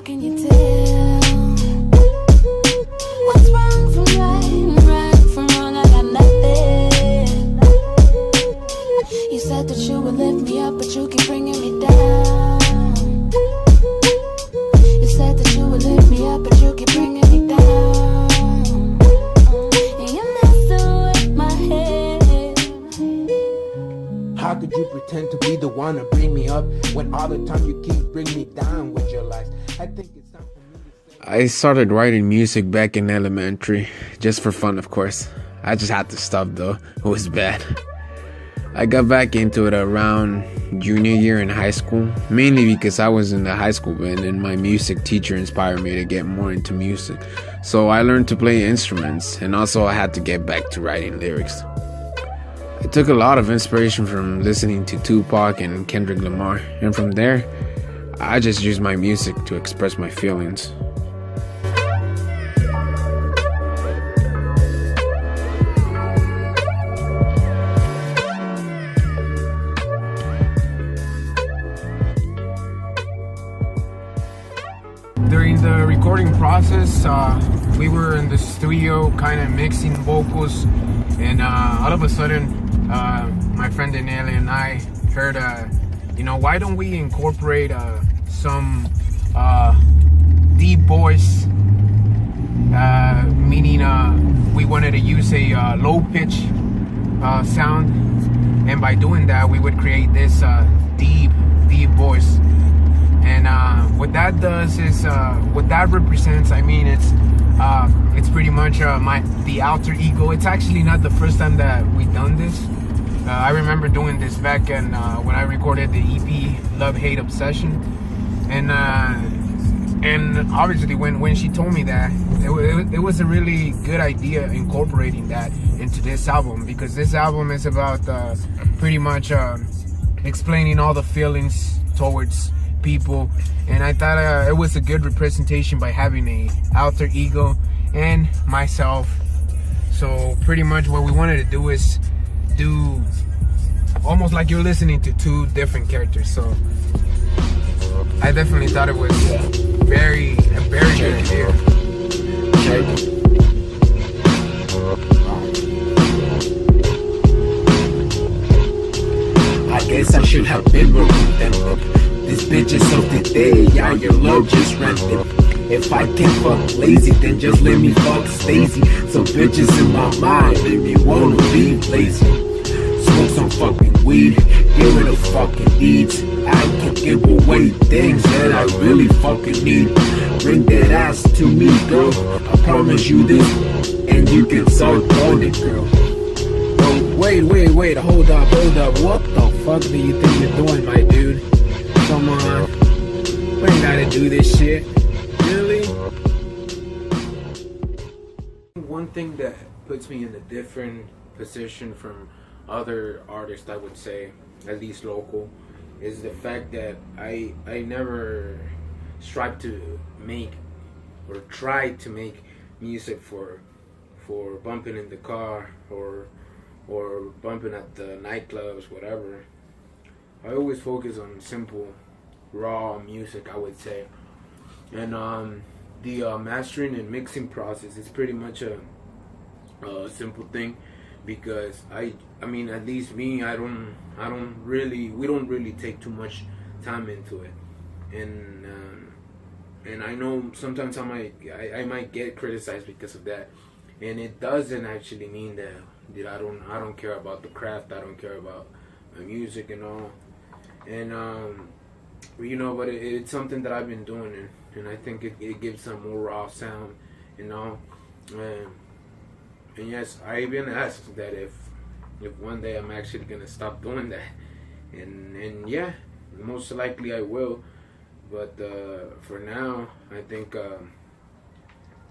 can you tell? What's wrong from right from wrong? I got nothing. You said that you would lift me up, but you keep bringing me down. You said that you would lift me up, but you keep bringing me down. And you're messing with my head. How could you pretend to be the one to bring me up when all the time you keep bringing me down with your lies? I think it's time for me to say I started writing music back in elementary, just for fun, of course. I just had to stop though, it was bad. I got back into it around junior year in high school, mainly because I was in the high school band and my music teacher inspired me to get more into music. So I learned to play instruments, and also I had to get back to writing lyrics. I took a lot of inspiration from listening to Tupac and Kendrick Lamar, and from there, I just used my music to express my feelings. During the recording process, we were in the studio kind of mixing vocals, and all of a sudden my friend Danielle and I heard, why don't we incorporate some deep voice, meaning we wanted to use a low pitch sound, and by doing that we would create this deep voice. And what that does is, what that represents, I mean, it's pretty much the alter ego. It's actually not the first time that we've done this. I remember doing this back in, when I recorded the EP Love Hate Obsession, and obviously when she told me that, it was a really good idea incorporating that into this album, because this album is about pretty much explaining all the feelings towards people, and I thought it was a good representation by having a alter ego and myself. So pretty much what we wanted to do is do almost like you're listening to two different characters. So I definitely thought it was a very good idea. I guess I should have been removed them. These bitches of today, yeah, your love just rented. If I can't fuck lazy, then just let me fuck Stacy. So bitches in my mind make me wanna be lazy. Smoke some fucking weed, get rid of fucking deeds. I can give away things that I really fucking need. Bring that ass to me, girl. I promise you this, and you can suck on it, girl. Oh, wait, hold up. What the fuck do you think you're doing, my dude? Come on, we ain't gotta do this shit. Really? One thing that puts me in a different position from other artists, I would say, at least local, is the fact that I never strive to make or try to make music for bumping in the car or bumping at the nightclubs, whatever. I always focus on simple, raw music, I would say. And the mastering and mixing process is pretty much a simple thing, because I mean, at least me, we don't really take too much time into it. And I know sometimes I might get criticized because of that, and it doesn't actually mean that I don't care about the craft, I don't care about my music and all. And but it's something that I've been doing, and I think it gives some more raw sound, and yes, I even asked that if one day I'm actually gonna stop doing that, and yeah, most likely I will, but for now I think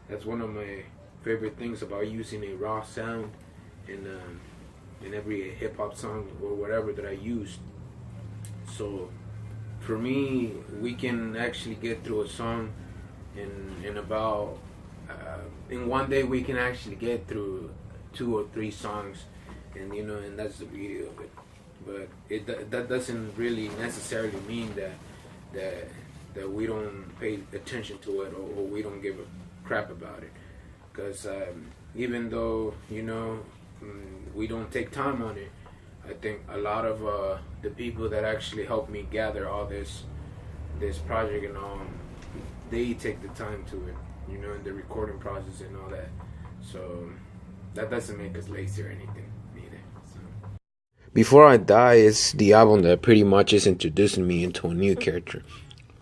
that's one of my favorite things about using a raw sound in every hip hop song or whatever that I use. So for me, we can actually get through a song in about in one day. We can actually get through 2 or 3 songs, and that's the beauty of it. But that doesn't really necessarily mean that that we don't pay attention to it, or we don't give a crap about it. Because even though, you know, we don't take time on it, I think a lot of the people that actually helped me gather all this project and all, they take the time to it, you know, in the recording process and all that. So that doesn't make us lazy or anything either. So. Before I Die is the album that pretty much is introducing me into a new character.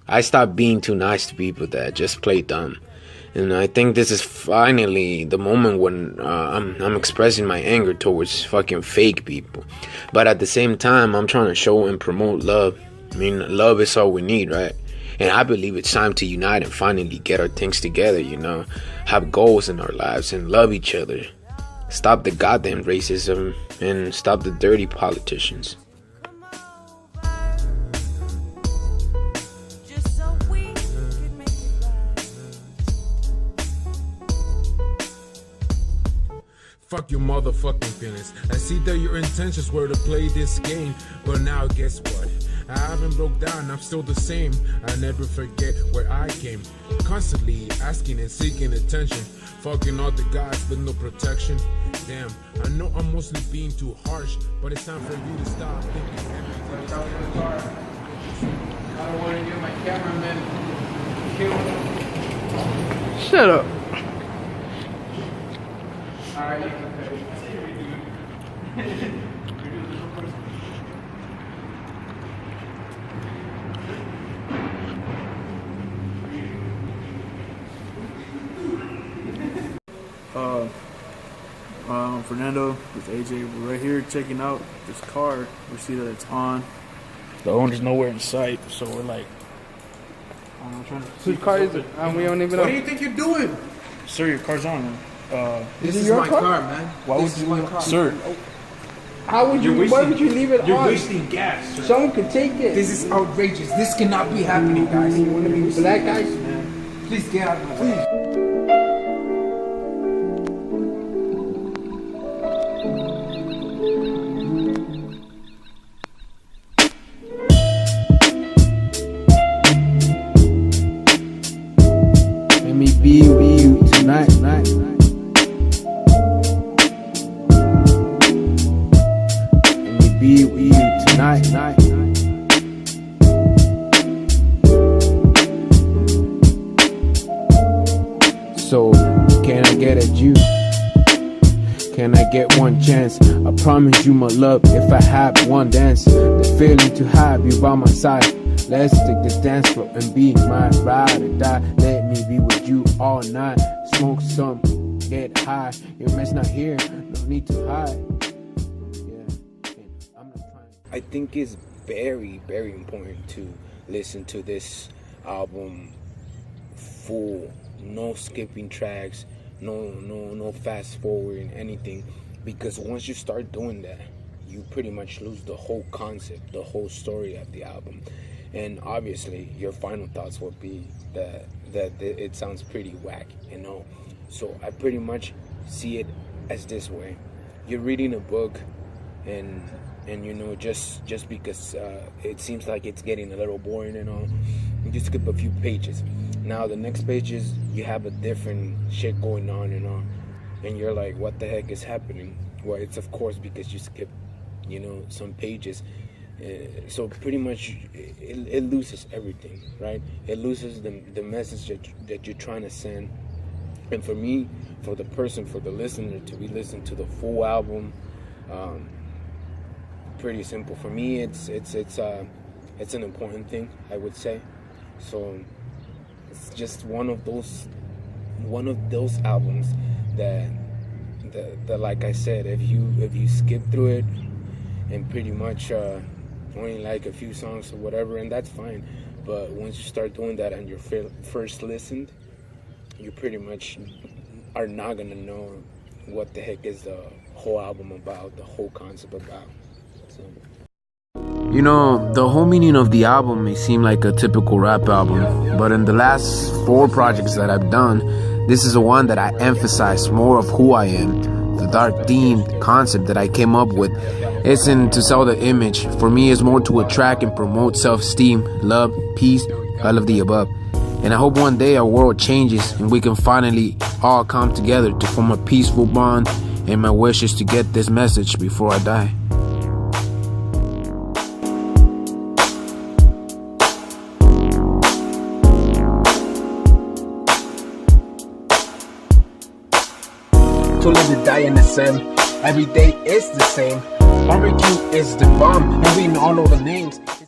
I stopped being too nice to people that just play dumb. And I think this is finally the moment when I'm expressing my anger towards fucking fake people. But at the same time, I'm trying to show and promote love. I mean, love is all we need, right? And I believe it's time to unite and finally get our things together, you know? Have goals in our lives and love each other. Stop the goddamn racism and stop the dirty politicians. Fuck your motherfucking feelings. I see that your intentions were to play this game, but now guess what? I haven't broke down, I'm still the same. I never forget where I came. Constantly asking and seeking attention. Fucking all the guys with no protection. Damn, I know I'm mostly being too harsh, but it's time for you to stop thinking everything. I don't want to get my cameraman killed. Shut up. Alright, Fernando with AJ, we're right here checking out this car. We see that it's on. The owner's nowhere in sight, so we're like, Whose car is it? We don't even know. What do you think you're doing? sir, your car's on. This is my car, man. Why would you, sir? How would you? Why would you leave it on? You're wasting gas, sir. Someone could take it. This is outrageous. This cannot be happening, guys. You want to be Black guys? man. Please get out of my way. Let me be with you tonight. Let me be with you tonight. So, can I get at you? Can I get one chance? I promise you my love if I have one dance. The feeling to have you by my side. Let's take the dance floor and be my ride or die. Let me be with you all night. Smoke some, get high. Your man's not here, no need to hide. Yeah, I'm not trying. I think it's very, very important to listen to this album full. No skipping tracks, no fast forwarding anything. Because once you start doing that, you pretty much lose the whole concept, the whole story of the album. And obviously, your final thoughts would be that it sounds pretty whack, you know. So I pretty much see it as this way: you're reading a book, and you know, just because it seems like it's getting a little boring and all, you skip a few pages. Now the next pages, you have a different shit going on and all, and you're like, what the heck is happening? Well, it's of course because you skip, you know, some pages. So pretty much it loses everything, right? It loses the message that you're trying to send. And for me, for the person, for the listener to be listening to the full album, pretty simple. For me, it's an important thing, I would say. So it's just one of those albums that like I said, if you skip through it and pretty much only like a few songs or whatever, and that's fine. But once you start doing that and you're first listened, you pretty much are not gonna know what the heck is the whole album about, the whole concept about. So. You know, the whole meaning of the album may seem like a typical rap album, but in the last 4 projects that I've done, this is the one that I emphasize more of who I am. The dark theme concept that I came up with isn't to sell the image. For me, it's more to attract and promote self-esteem, love, peace, all of the above. And I hope one day our world changes and we can finally all come together to form a peaceful bond. And my wish is to get this message before I die. To live to die in the sun. Every day is the same. Barbecue is the bomb, and we all know the names.